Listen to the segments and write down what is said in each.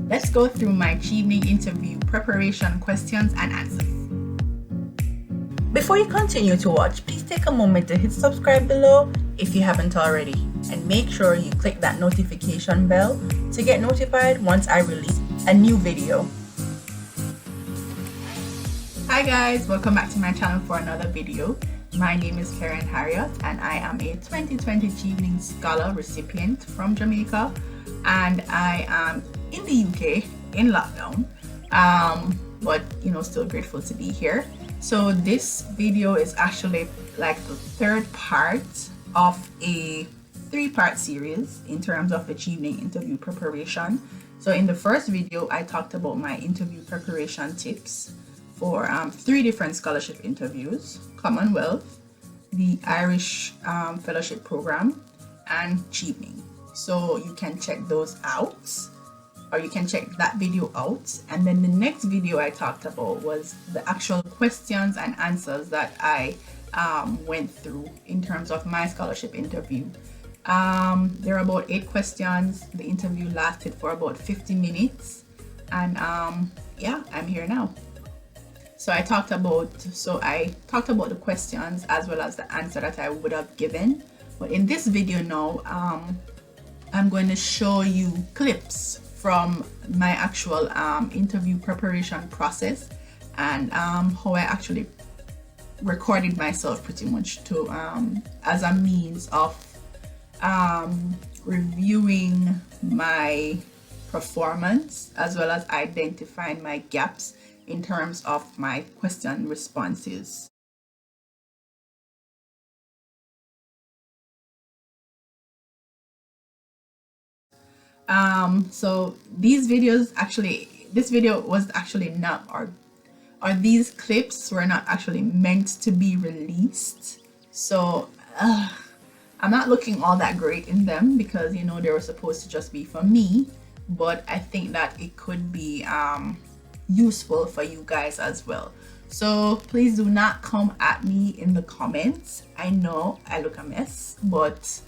Let's go through my Chevening interview preparation questions and answers. Before you continue to watch, please take a moment to hit subscribe below if you haven't already, and make sure you click that notification bell to get notified once I release a new video. Hi guys, welcome back to my channel for another video. My name is Karen Harriott and I am a 2020 Chevening Scholar recipient from Jamaica, and I am in the UK in lockdown, but still grateful to be here. So this video is actually like the third part of a three-part series in terms of the Chevening interview preparation. So in the first video, I talked about my interview preparation tips for 3 different scholarship interviews: Commonwealth, the Irish Fellowship Program, and Chevening. So you can check those out, or you can check that video out. And then the next video I talked about was the actual questions and answers that I went through in terms of my scholarship interview. There are about 8 questions. The interview lasted for about 50 minutes, and yeah, I'm here now. So I talked about the questions as well as the answer that I would have given. But in this video now, I'm going to show you clips from my actual interview preparation process, and how I actually recorded myself pretty much to as a means of reviewing my performance as well as identifying my gaps in terms of my question responses. So this video was actually not, or these clips were not actually meant to be released. So I'm not looking all that great in them because they were supposed to just be for me, but I think that it could be useful for you guys as well. So please do not come at me in the comments. I know I look a mess, but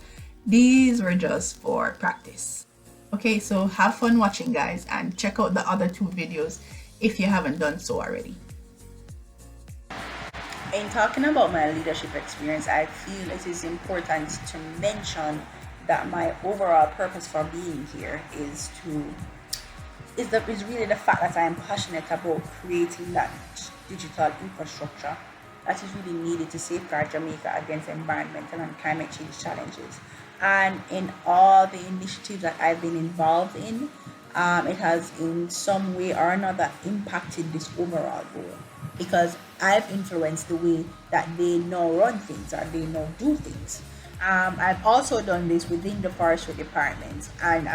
these were just for practice. Okay, so have fun watching, guys, and check out the other 2 videos if you haven't done so already. In talking about my leadership experience, I feel it is important to mention that my overall purpose for being here is really the fact that I am passionate about creating that digital infrastructure that is really needed to safeguard Jamaica against environmental and climate change challenges. And in all the initiatives that I've been involved in, it has in some way or another impacted this overall goal, because I've influenced the way that they now run things or they now do things. I've also done this within the forestry department, and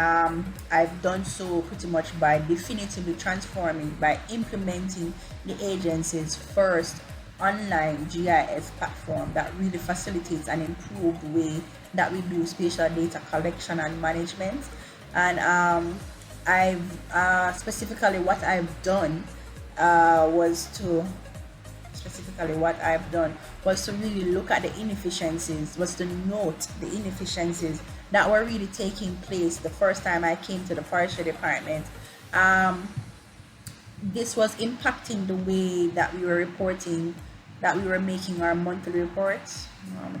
I've done so pretty much by definitively transforming, by implementing the agency's first online GIS platform that really facilitates an improved way that we do spatial data collection and management. And specifically what I've done was to really look at the inefficiencies, was to note the inefficiencies that were really taking place the first time I came to the forestry department. This was impacting the way that we were reporting, that we were making our monthly reports. I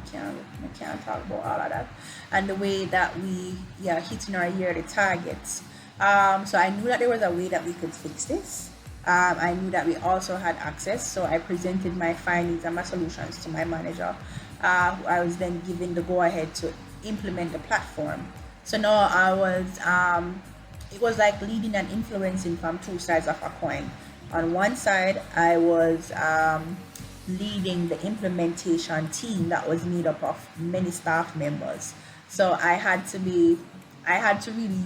can't talk about all of that. And the way that we hitting our yearly targets. So I knew that there was a way that we could fix this. I knew that we also had access, so I presented my findings and my solutions to my manager. I was then given the go-ahead to implement the platform. So now it was like leading and influencing from 2 sides of a coin. On one side, I was leading the implementation team that was made up of many staff members. So I had to really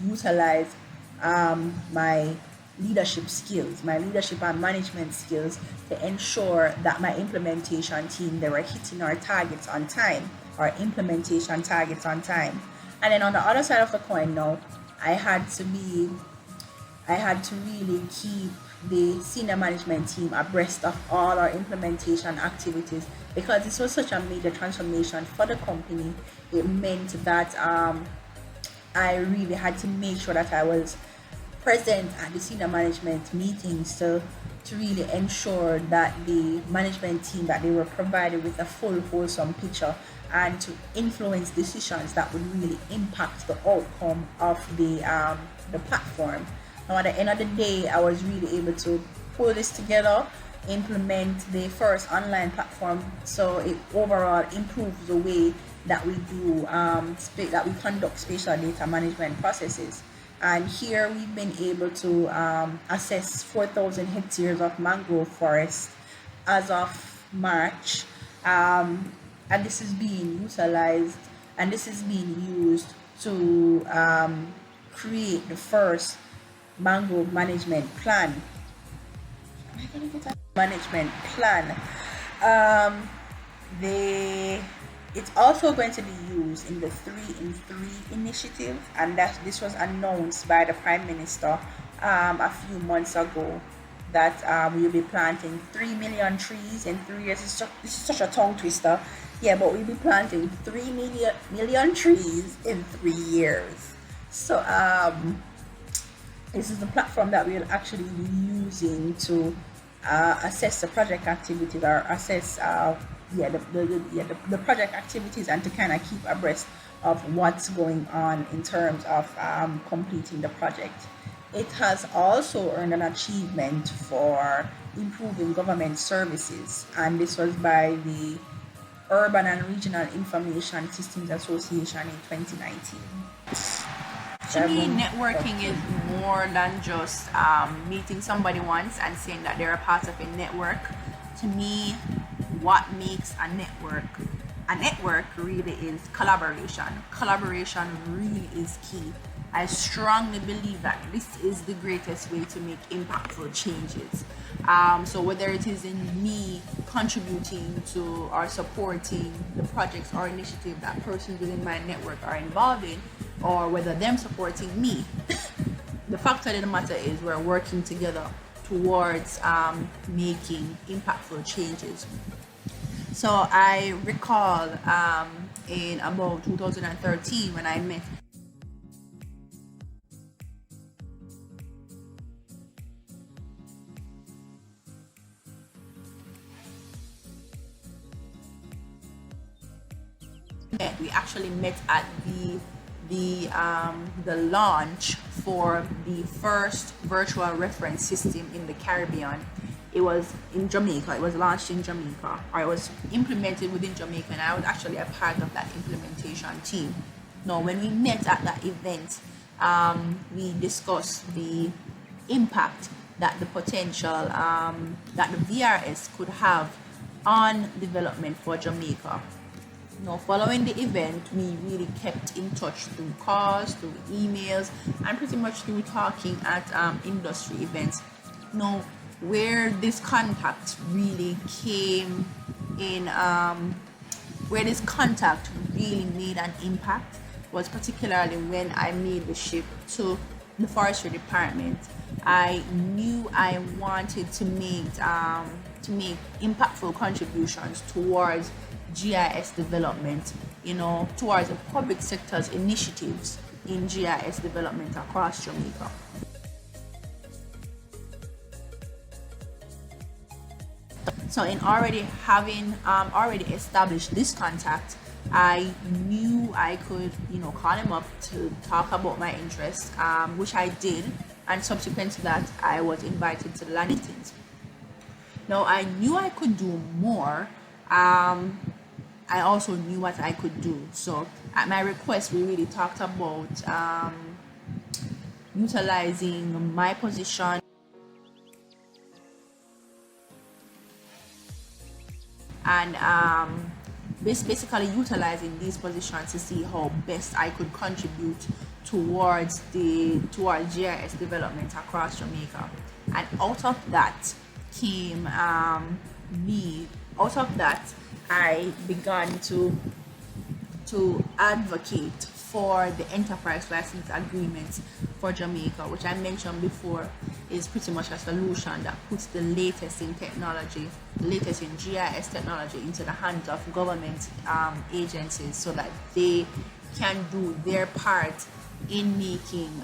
utilize my leadership skills, my leadership and management skills, to ensure that my implementation team, they were hitting our targets on time, our implementation targets on time. And then on the other side of the coin now, I had to really keep the senior management team abreast of all our implementation activities, because this was such a major transformation for the company. It meant that I really had to make sure that I was present at the senior management meetings to really ensure that the management team, that they were provided with a full wholesome picture, and to influence decisions that would really impact the outcome of the platform. Now at the end of the day, I was really able to pull this together, implement the first online platform, so it overall improves the way that we do that we conduct spatial data management processes. And here we've been able to assess 4,000 hectares of mangrove forest as of March, and this is being utilized, and this is being used to create the first mangrove management plan. It's also going to be used in the 3-in-3 initiative, and that this was announced by the Prime Minister a few months ago, that we'll be planting 3 million trees in 3 years. This is such a tongue twister, yeah, but we'll be planting 3 million trees in 3 years. So this is the platform that we'll actually be using to assess the project activities, or assess the project activities, and to kind of keep abreast of what's going on in terms of completing the project. It has also earned an achievement for improving government services, and this was by the Urban and Regional Information Systems Association in 2019. To me, networking is more than just meeting somebody once and saying that they're a part of a network. To me, what makes a network really is collaboration. Collaboration really is key. I strongly believe that this is the greatest way to make impactful changes. So whether it is in me contributing to or supporting the projects or initiative that persons within my network are involved in, or whether them supporting me, the fact of the matter is we're working together towards making impactful changes. So I recall in about 2013 when I met we actually met at the launch for the first virtual reference system in the Caribbean. It was in Jamaica. It was launched in Jamaica, or it was implemented within Jamaica, and I was actually a part of that implementation team. Now, when we met at that event, we discussed the impact that the potential that the VRS could have on development for Jamaica. Now, following the event, we really kept in touch through calls, through emails, and pretty much through talking at industry events. Now, where this contact really came in, where this contact really made an impact was particularly when I made the shift to the forestry department. I knew I wanted to make impactful contributions towards GIS development, towards the public sector's initiatives in GIS development across Jamaica. So in already having established this contact, I knew I could, call him up to talk about my interests, which I did, and subsequent to that, I was invited to the land meetings. Now, I knew I could do more. I also knew what I could do. So at my request, we really talked about utilizing my position and basically utilizing these positions to see how best I could contribute towards GIS development across Jamaica. And out of that came I began to advocate for the enterprise license agreements for Jamaica, which I mentioned before is pretty much a solution that puts the latest in technology, the latest in GIS technology into the hands of government agencies so that they can do their part in making,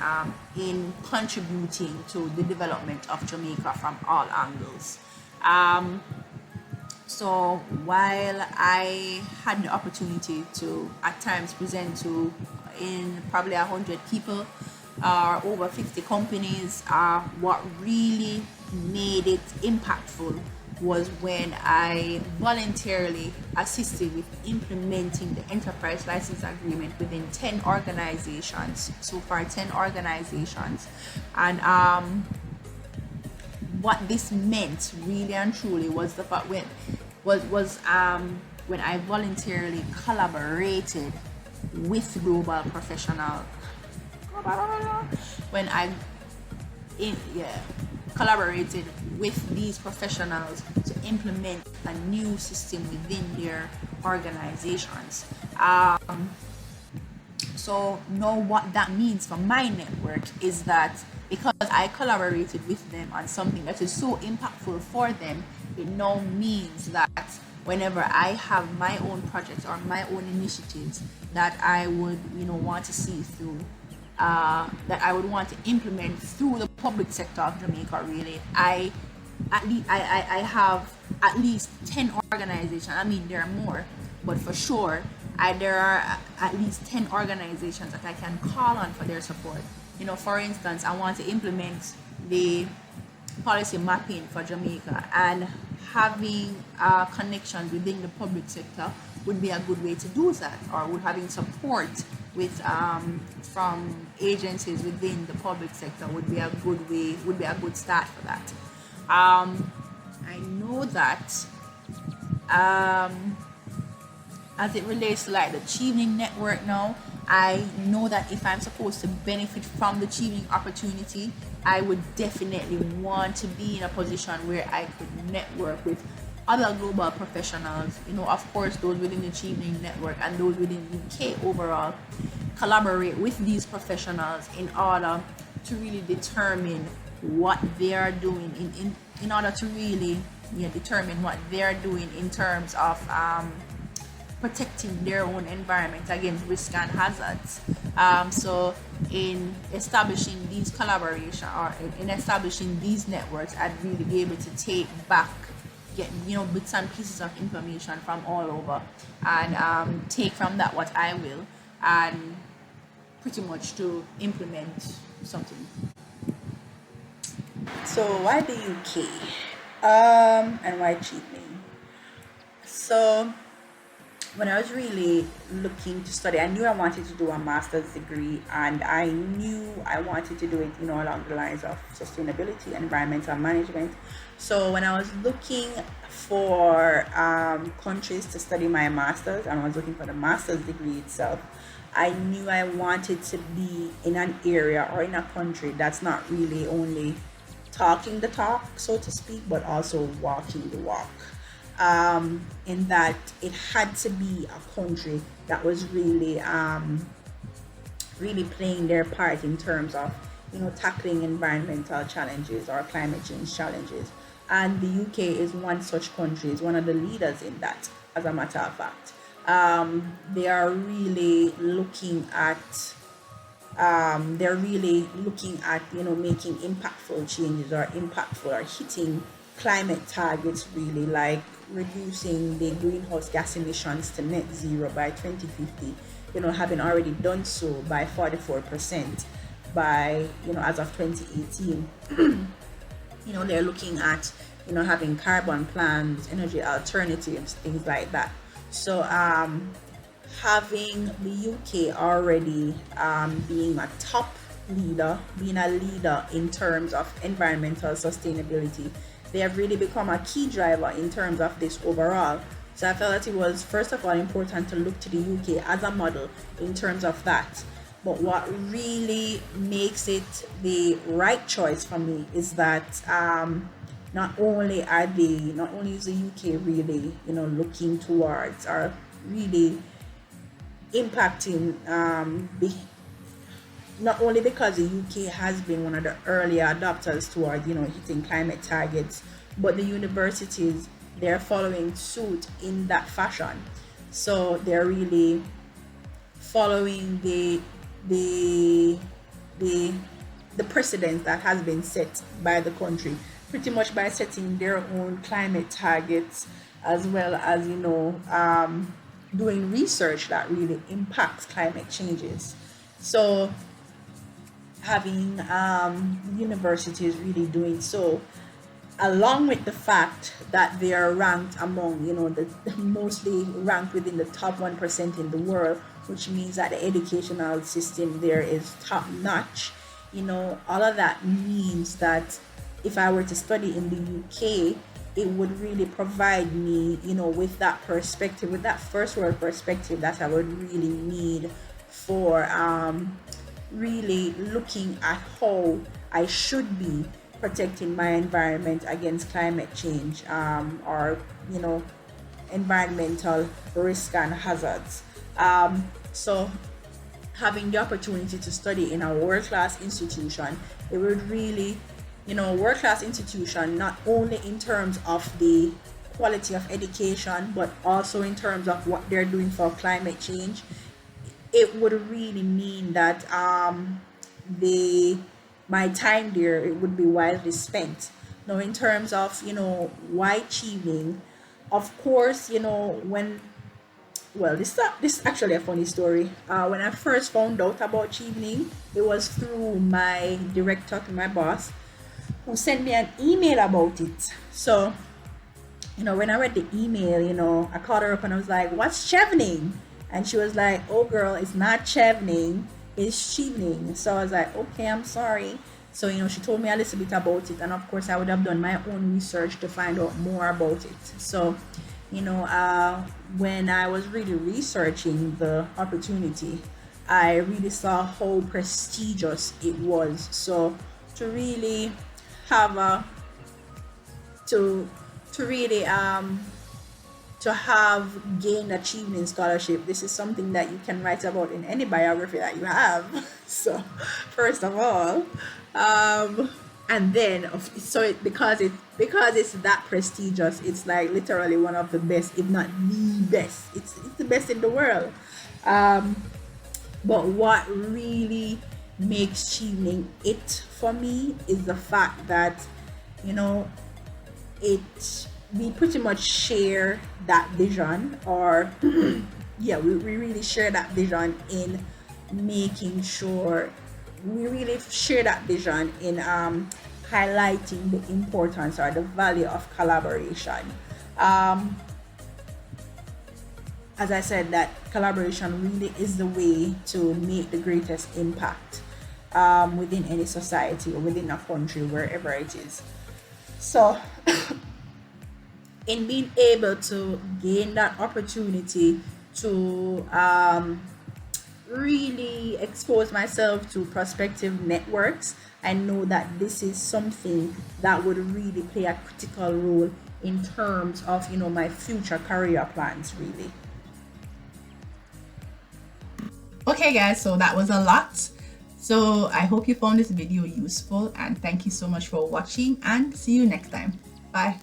in contributing to the development of Jamaica from all angles. So while I had the opportunity to at times present to in probably 100 people or over 50 companies, what really made it impactful was when I voluntarily assisted with implementing the enterprise license agreement within 10 organizations, so far 10 organizations. And what this meant really and truly was the fact when I voluntarily collaborated with global professionals, when I collaborated with these professionals to implement a new system within their organizations. So now what that means for my network is that because I collaborated with them on something that is so impactful for them, it now means that whenever I have my own projects or my own initiatives that I would want to see through, that I would want to implement through the public sector of Jamaica, really, I have at least 10 organizations. I mean, there are more, but for sure there are at least 10 organizations that I can call on for their support. For instance, I want to implement the policy mapping for Jamaica, and having connections within the public sector would be a good way to do that, or would having support with from agencies within the public sector would be a good start for that. I know that as it relates to like the Chevening network now, I know that if I'm supposed to benefit from the Chevening opportunity, I would definitely want to be in a position where I could network with other global professionals, of course those within the Chevening network and those within UK overall, collaborate with these professionals in order to really determine what they are doing in order to really determine what they are doing in terms of protecting their own environment against risk and hazards. So in establishing these collaboration or in establishing these networks, I'd really be able to take back, get bits and pieces of information from all over, and take from that what I will, and pretty much to implement something. So why the UK? And why Chevening? So when I was really looking to study, I knew I wanted to do a master's degree, and I knew I wanted to do it, along the lines of sustainability, environmental management. So when I was looking for countries to study my master's, and I was looking for the master's degree itself, I knew I wanted to be in an area or in a country that's not really only talking the talk, so to speak, but also walking the walk. In that it had to be a country that was really playing their part in terms of tackling environmental challenges or climate change challenges, and the UK is one such country, is one of the leaders in that, as a matter of fact. They are really looking at making impactful changes, or hitting climate targets, really, like reducing the greenhouse gas emissions to net zero by 2050, having already done so by 44% by as of 2018. They're looking at having carbon plans, energy alternatives, things like that. So having the UK already being a top leader, being a leader in terms of environmental sustainability, they have really become a key driver in terms of this overall. So I felt that it was, first of all, important to look to the UK as a model in terms of that. But what really makes it the right choice for me is that not only is the UK really looking towards or really impacting not only because the UK has been one of the early adopters towards hitting climate targets, but the universities, they're following suit in that fashion. So they're really following the the the the precedent that has been set by the country, pretty much by setting their own climate targets, as well as doing research that really impacts climate changes. So having universities really doing so, along with the fact that they are ranked among, the mostly ranked within the top 1% in the world, which means that the educational system there is top notch. All of that means that if I were to study in the UK, it would really provide me, with that perspective, with that first world perspective that I would really need for really looking at how I should be protecting my environment against climate change, or environmental risk and hazards. So having the opportunity to study in a world-class institution, it would really, world-class institution, not only in terms of the quality of education, but also in terms of what they're doing for climate change. It would really mean that my time there, it would be wisely spent. Now, in terms of why Chevening, of course, this is actually a funny story. When I first found out about Chevening, it was through my director, my boss, who sent me an email about it. So when I read the email, I called her up and I was like, "What's Chevening?" And she was like, "Oh girl, it's not Chevening, it's Chevening." So I was like, "Okay, I'm sorry." So she told me a little bit about it, and of course I would have done my own research to find out more about it. So when I was really researching the opportunity, I really saw how prestigious it was. So to really have to really to have gained a Chevening scholarship, this is something that you can write about in any biography that you have. So first of all, and then because it's that prestigious, it's like literally one of the best, if not the best. It's the best in the world. But what really makes Chevening it for me is the fact that we pretty much share that vision, or yeah, we really share that vision in making sure we really share that vision in highlighting the importance or the value of collaboration. As I said, that collaboration really is the way to make the greatest impact within any society or within a country, wherever it is. So in being able to gain that opportunity to really expose myself to prospective networks, I know that this is something that would really play a critical role in terms of my future career plans, really. Okay guys, so that was a lot. So I hope you found this video useful, and thank you so much for watching, and see you next time. Bye.